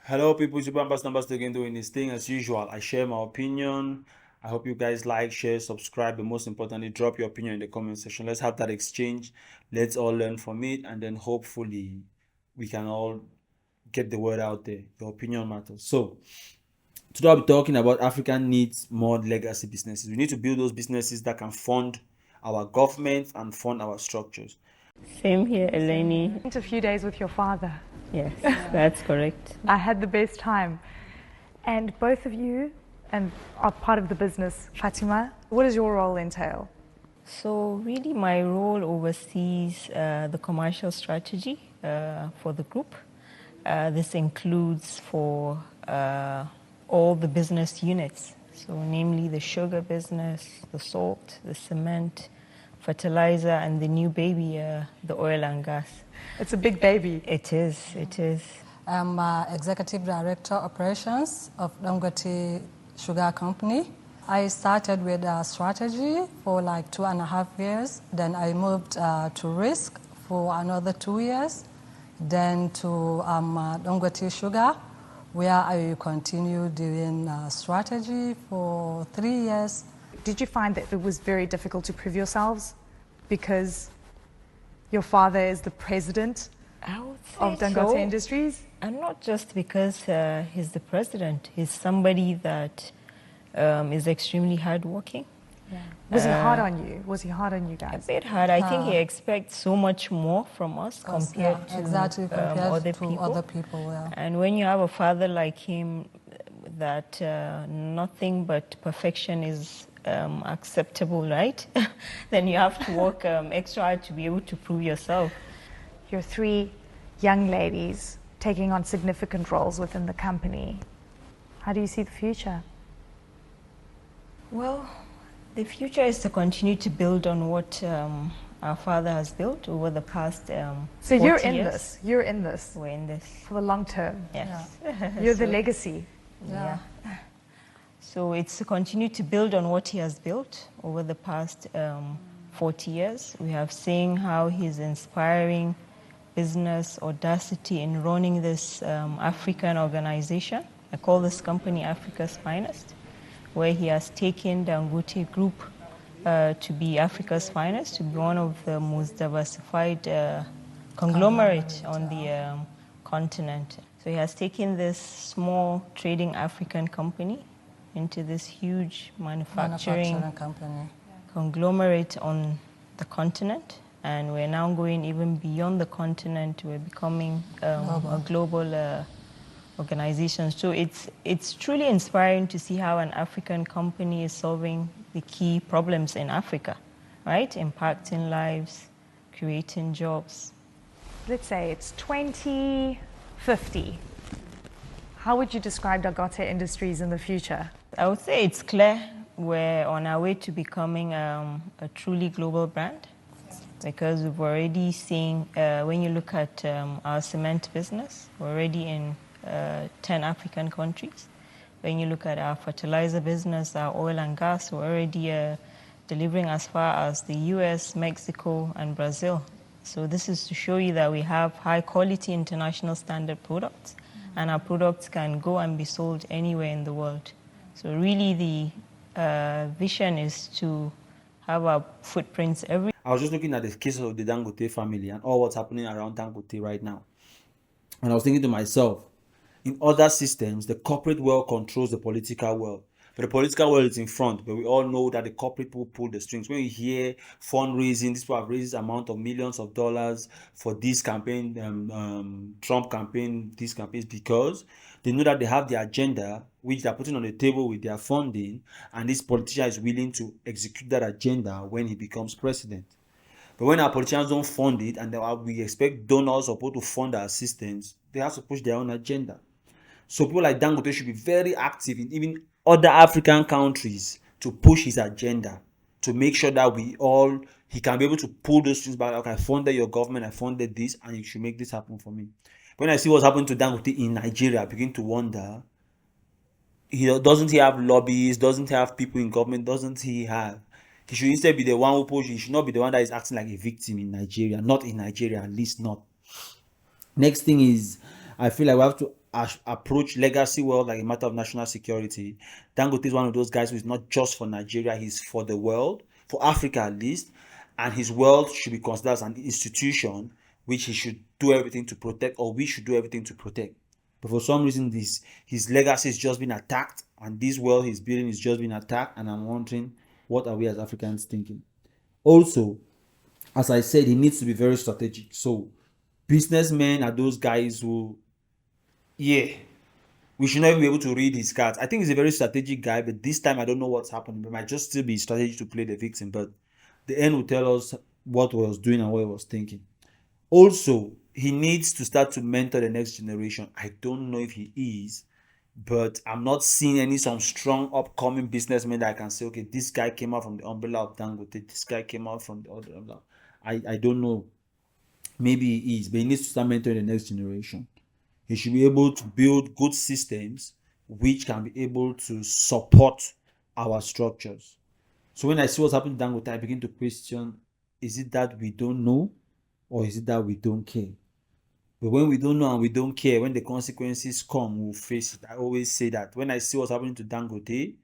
Hello, people. Super Ambassador again doing this thing as usual. I share my opinion. I hope you guys like, share, subscribe, but most importantly, drop your opinion in the comment section. Let's have that exchange. Let's all learn from it, and then hopefully we can all get the word out there. Your opinion matters. So today I'll be talking about Africa needs more legacy businesses. We need to build those businesses that can fund our government and fund our structures. Same here, Eleni. Spent a few days with your father. Yes, that's correct. I had the best time. And both of you are part of the business. Fatima, what does your role entail? So really my role oversees the commercial strategy for the group. This includes for all the business units. So namely the sugar business, the salt, the cement, fertilizer, and the new baby, the oil and gas. It's a big baby. It is, it is. I'm Executive Director Operations of Dangote Sugar Company. I started with strategy for like 2.5 years. Then I moved to risk for another 2 years. Then to Dangote Sugar, where I continue doing strategy for 3 years. Did you find that it was very difficult to prove yourselves because your father is the president I would say of Dangote so. Industries? And not just because he's the president. He's somebody that is extremely hardworking. Yeah. Was he hard on you? Was he hard on you A guys? bit hard. I think he expects so much more from us compared to other people. Other people, yeah. And when you have a father like him, that nothing but perfection is acceptable, right? Then you have to work extra hard to be able to prove yourself. You're three young ladies taking on significant roles within the company. How do you see the future? Well, the future is to continue to build on what our father has built over the past So you're 40 in years. this. You're in this We're in this. for the long term. Yes. You're the So- legacy. Yeah. So it's to continue to build on what he has built over the past 40 years. We have seen how he's inspiring business audacity in running this African organization. I call this company Africa's Finest, where he has taken Dangote Group to be Africa's finest, to be one of the most diversified conglomerate on the continent. So he has taken this small trading African company into this huge manufacturing company. conglomerate on the continent, and we're now going even beyond the continent. We're becoming a global organization. So it's truly inspiring to see how an African company is solving the key problems in Africa, right? Impacting lives, creating jobs. Let's say it's 2050. How would you describe Dangote Industries in the future? I would say it's clear we're on our way to becoming a truly global brand, because we've already seen, when you look at our cement business, we're already in 10 African countries. When you look at our fertilizer business, our oil and gas, we're already delivering as far as the US, Mexico, and Brazil. So this is to show you that we have high quality international standard products, and our products can go and be sold anywhere in the world. So really the vision is to have our footprints everywhere. I was just looking at the case of the Dangote family and all what's happening around Dangote right now. And I was thinking to myself, in other systems, the corporate world controls the political world. But the political world is in front, but we all know that the corporate people pull the strings. When you hear fundraising, these people have raised amount of millions of dollars for this campaign, Trump campaign, these campaigns, because they know that they have the agenda which they're putting on the table with their funding, and this politician is willing to execute that agenda when he becomes president. But when our politicians don't fund it, and we expect donors supposed to fund our systems, they have to push their own agenda. So people like Dangote should be very active in even other African countries to push his agenda, to make sure that he can be able to pull those things back. Okay, I funded your government, I funded this, and you should make this happen for me. When I see what's happening to Dangote in Nigeria, I begin to wonder, doesn't he have lobbies? Doesn't he have people in government? Doesn't he have? He should instead be the one who pushes. He should not be the one that is acting like a victim in Nigeria. Not in Nigeria, at least not. Next thing is, I feel like we have to approach legacy wealth like a matter of national security, Dangote is one of those guys who is not just for Nigeria, he's for the world, for Africa at least, and his wealth should be considered as an institution which he should do everything to protect, or we should do everything to protect. But for some reason, his legacy is just being attacked, and this wealth he's building is just being attacked, and I'm wondering, what are we as Africans thinking? Also, as I said, he needs to be very strategic. So businessmen are those guys who, yeah, we should not even be able to read his cards. I think he's a very strategic guy, but this time I don't know what's happening. It might just still be strategy to play the victim, but the end will tell us what he was doing and what he was thinking. Also, he needs to start to mentor the next generation. I don't know if he is, but I'm not seeing some strong upcoming businessmen that I can say, okay, this guy came out from the umbrella of Dangote, this guy came out from the other umbrella. I don't know. Maybe he is, but he needs to start mentoring the next generation. He should be able to build good systems which can be able to support our structures. So when I see what's happening to Dangote, I begin to question, is it that we don't know, or is it that we don't care? But when we don't know and we don't care, when the consequences come, we'll face it. I always say that when I see what's happening to Dangote,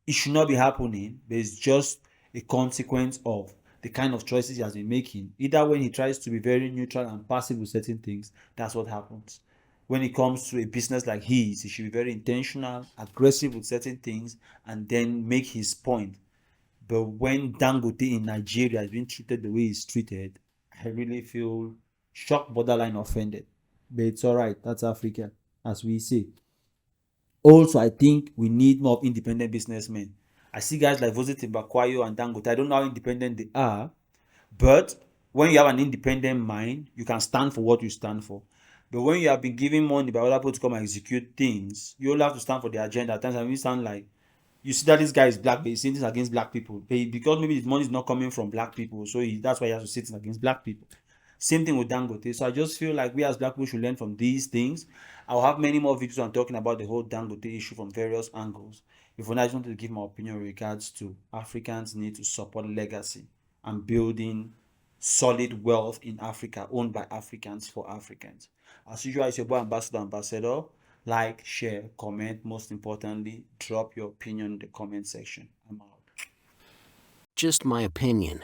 it should not be happening, but it's just a consequence of the kind of choices he has been making. Either when he tries to be very neutral and passive with certain things, that's what happens. When it comes to a business like his, he should be very intentional, aggressive with certain things, and then make his point. But when Dangote in Nigeria is being treated the way he's treated, I really feel shocked, borderline offended. But it's all right. That's Africa, as we say. Also, I think we need more independent businessmen. I see guys like Vosé Bakwayo and Dangote. I don't know how independent they are, but when you have an independent mind, you can stand for what you stand for. But when you have been given money by other people to come and execute things, you all have to stand for the agenda. At times, I mean, sound like you see that this guy is black, but he's saying things against black people. Because maybe his money is not coming from black people, so that's why he has to say things against black people. Same thing with Dangote. So I just feel like we as black people should learn from these things. I'll have many more videos on talking about the whole Dangote issue from various angles. If I just wanted to give my opinion in regards to Africans need to support legacy and building solid wealth in Africa owned by Africans for Africans. As usual, it's your boy Ambassador. Like, share, comment. Most importantly, drop your opinion in the comment section. I'm out. Just my opinion.